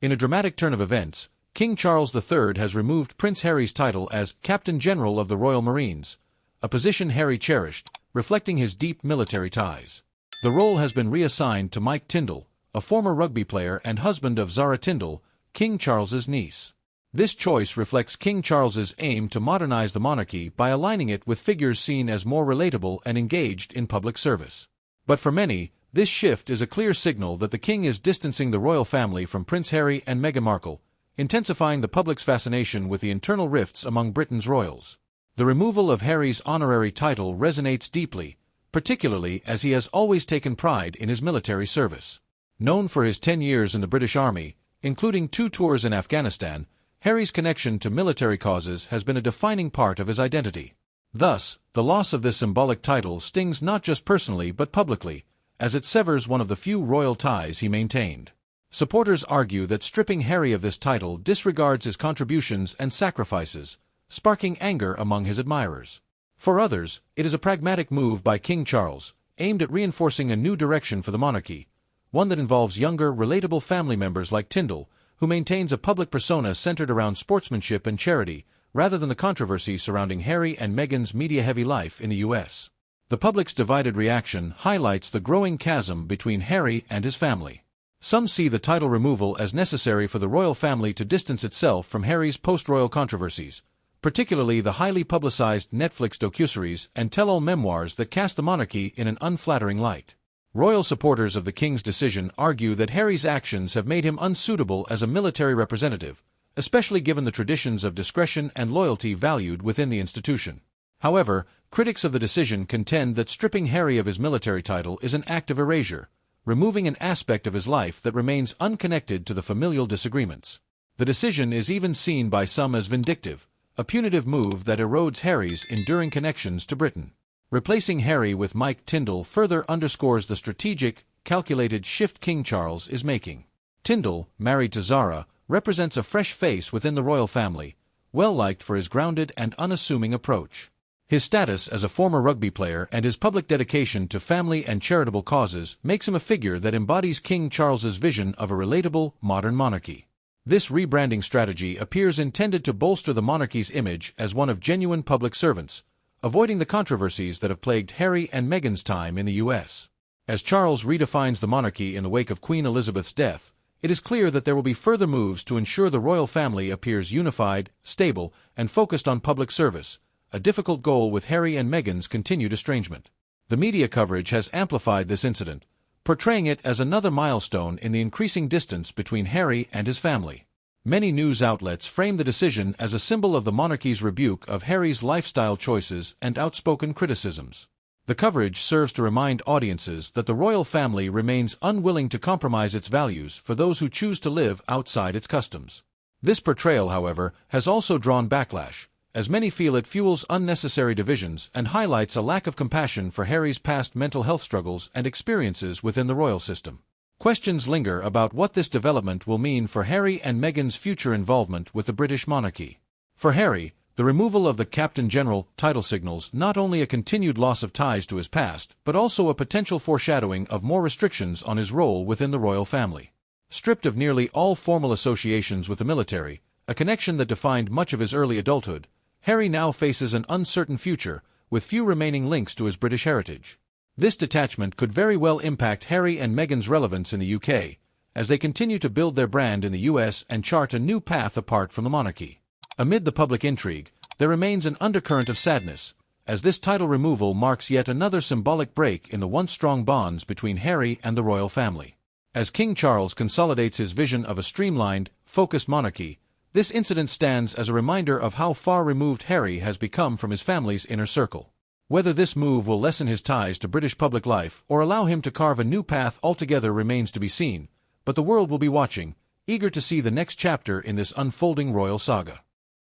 In a dramatic turn of events, King Charles III has removed Prince Harry's title as Captain General of the Royal Marines, a position Harry cherished, reflecting his deep military ties. The role has been reassigned to Mike Tindall, a former rugby player and husband of Zara Tindall, King Charles's niece. This choice reflects King Charles's aim to modernize the monarchy by aligning it with figures seen as more relatable and engaged in public service. But for many, this shift is a clear signal that the king is distancing the royal family from Prince Harry and Meghan Markle, intensifying the public's fascination with the internal rifts among Britain's royals. The removal of Harry's honorary title resonates deeply, particularly as he has always taken pride in his military service. Known for his 10 years in the British Army, including 2 tours in Afghanistan, Harry's connection to military causes has been a defining part of his identity. Thus, the loss of this symbolic title stings not just personally but publicly, as it severs one of the few royal ties he maintained. Supporters argue that stripping Harry of this title disregards his contributions and sacrifices, sparking anger among his admirers. For others, it is a pragmatic move by King Charles, aimed at reinforcing a new direction for the monarchy, one that involves younger, relatable family members like Tindall, who maintains a public persona centered around sportsmanship and charity, rather than the controversy surrounding Harry and Meghan's media-heavy life in the U.S. The public's divided reaction highlights the growing chasm between Harry and his family. Some see the title removal as necessary for the royal family to distance itself from Harry's post-royal controversies, particularly the highly publicized Netflix docuseries and tell-all memoirs that cast the monarchy in an unflattering light. Royal supporters of the king's decision argue that Harry's actions have made him unsuitable as a military representative, especially given the traditions of discretion and loyalty valued within the institution. However, critics of the decision contend that stripping Harry of his military title is an act of erasure, removing an aspect of his life that remains unconnected to the familial disagreements. The decision is even seen by some as vindictive, a punitive move that erodes Harry's enduring connections to Britain. Replacing Harry with Mike Tindall further underscores the strategic, calculated shift King Charles is making. Tindall, married to Zara, represents a fresh face within the royal family, well-liked for his grounded and unassuming approach. His status as a former rugby player and his public dedication to family and charitable causes makes him a figure that embodies King Charles's vision of a relatable, modern monarchy. This rebranding strategy appears intended to bolster the monarchy's image as one of genuine public servants, avoiding the controversies that have plagued Harry and Meghan's time in the U.S. As Charles redefines the monarchy in the wake of Queen Elizabeth's death, it is clear that there will be further moves to ensure the royal family appears unified, stable, and focused on public service, a difficult goal with Harry and Meghan's continued estrangement. The media coverage has amplified this incident, portraying it as another milestone in the increasing distance between Harry and his family. Many news outlets frame the decision as a symbol of the monarchy's rebuke of Harry's lifestyle choices and outspoken criticisms. The coverage serves to remind audiences that the royal family remains unwilling to compromise its values for those who choose to live outside its customs. This portrayal, however, has also drawn backlash, as many feel it fuels unnecessary divisions and highlights a lack of compassion for Harry's past mental health struggles and experiences within the royal system. Questions linger about what this development will mean for Harry and Meghan's future involvement with the British monarchy. For Harry, the removal of the Captain General title signals not only a continued loss of ties to his past, but also a potential foreshadowing of more restrictions on his role within the royal family. Stripped of nearly all formal associations with the military, a connection that defined much of his early adulthood, Harry now faces an uncertain future, with few remaining links to his British heritage. This detachment could very well impact Harry and Meghan's relevance in the UK, as they continue to build their brand in the US and chart a new path apart from the monarchy. Amid the public intrigue, there remains an undercurrent of sadness, as this title removal marks yet another symbolic break in the once strong bonds between Harry and the royal family. As King Charles consolidates his vision of a streamlined, focused monarchy, this incident stands as a reminder of how far removed Harry has become from his family's inner circle. Whether this move will lessen his ties to British public life or allow him to carve a new path altogether remains to be seen, but the world will be watching, eager to see the next chapter in this unfolding royal saga.